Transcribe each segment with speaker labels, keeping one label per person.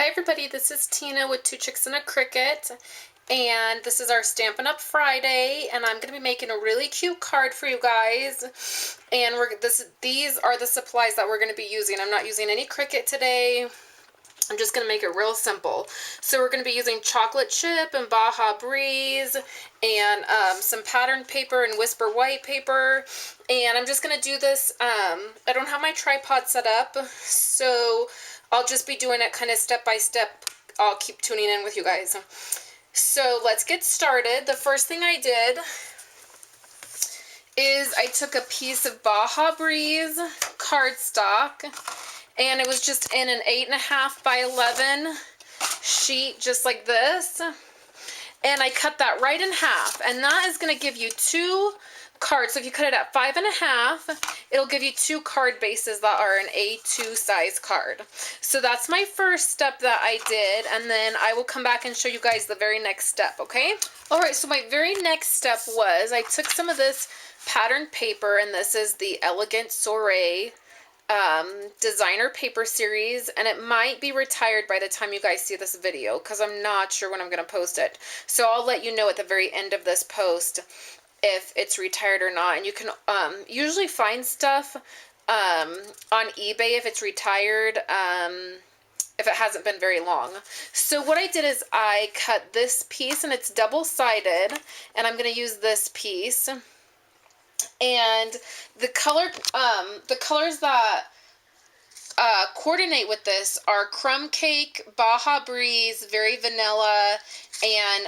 Speaker 1: Hi everybody, this is Tina with Two Chicks and a Cricket, and this is our Stampin' Up! Friday, and I'm going to be making a really cute card for you guys, and these are the supplies that we're going to be using. I'm not using any Cricut today. I'm just going to make it real simple. So we're going to be using chocolate chip and Baja Breeze and some pattern paper and Whisper White paper. And I'm just going to do this. I don't have my tripod set up, so I'll just be doing it kind of step by step. I'll keep tuning in with you guys. So let's get started. The first thing I did is I took a piece of Baja Breeze cardstock, and it was just in an 8.5 by 11 sheet, just like this. And I cut that right in half, and that is going to give you two cards. So if you cut it at 5.5, it'll give you two card bases that are an A2 size card. So that's my first step that I did, and then I will come back and show you guys the very next step, okay? Alright, so my very next step was I took some of this pattern paper, and this is the Elegant Soiree designer paper series, and it might be retired by the time you guys see this video because I'm not sure when I'm going to post it. So I'll let you know at the very end of this post if it's retired or not. And you can usually find stuff on eBay if it's retired, if it hasn't been very long. So what I did is I cut this piece, and it's double-sided, and I'm going to use this piece. And the colors that coordinate with this are Crumb Cake, Baja Breeze, Very Vanilla, and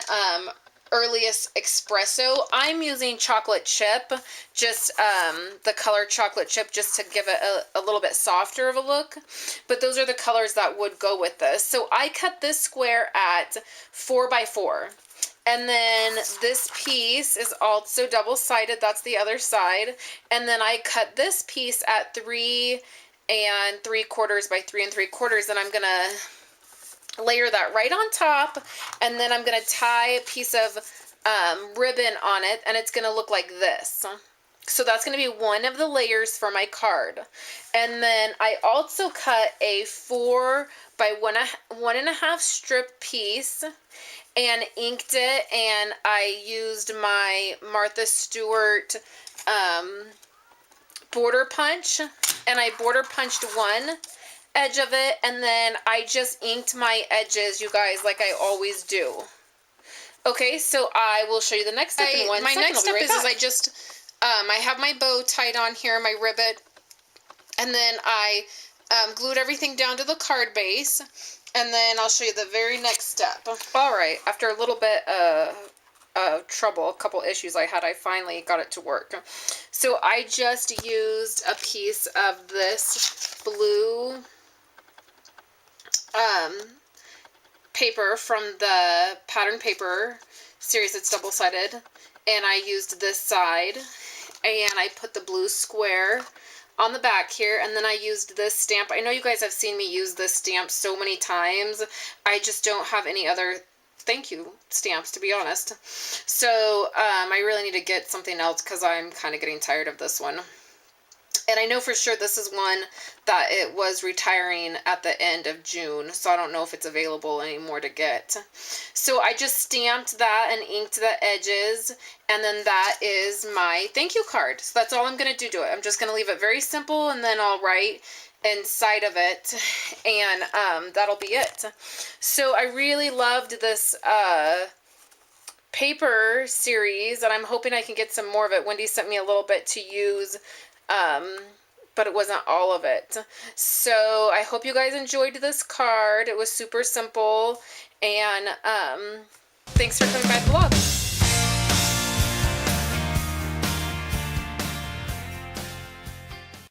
Speaker 1: Earliest Espresso. I'm using chocolate chip, just the color chocolate chip, just to give it a little bit softer of a look. But those are the colors that would go with this. So I cut this square at 4 by 4. And then this piece is also double-sided. That's the other side. And then I cut this piece at 3 3/4 by 3 3/4. And I'm going to layer that right on top. And then I'm going to tie a piece of ribbon on it. And it's going to look like this. So that's going to be one of the layers for my card. And then I also cut a 4 by 1.5 strip piece and inked it, and I used my Martha Stewart border punch, and I border punched one edge of it, and then I just inked my edges, you guys, like I always do. Okay, so I will show you the next step in one second. My next step is I just, I have my bow tied on here, my ribbon, and then I glued everything down to the card base. And then I'll show you the very next step. Alright, after a little bit of trouble, a couple issues I had, I finally got it to work. So I just used a piece of this blue paper from the pattern paper series. It's double-sided. And I used this side. And I put the blue square on the back here, and then I used this stamp. I know you guys have seen me use this stamp so many times. I just don't have any other thank you stamps, to be honest. So I really need to get something else because I'm kind of getting tired of this one. And I know for sure this is one that it was retiring at the end of June, so I don't know if it's available anymore to get. So I just stamped that and inked the edges, and then that is my thank you card. So that's all I'm going to do to it. I'm just going to leave it very simple, and then I'll write inside of it, and that'll be it. So I really loved this paper series, and I'm hoping I can get some more of it. Wendy sent me a little bit to use, but it wasn't all of it. So I hope you guys enjoyed this card. It was super simple, and thanks for coming by the vlog.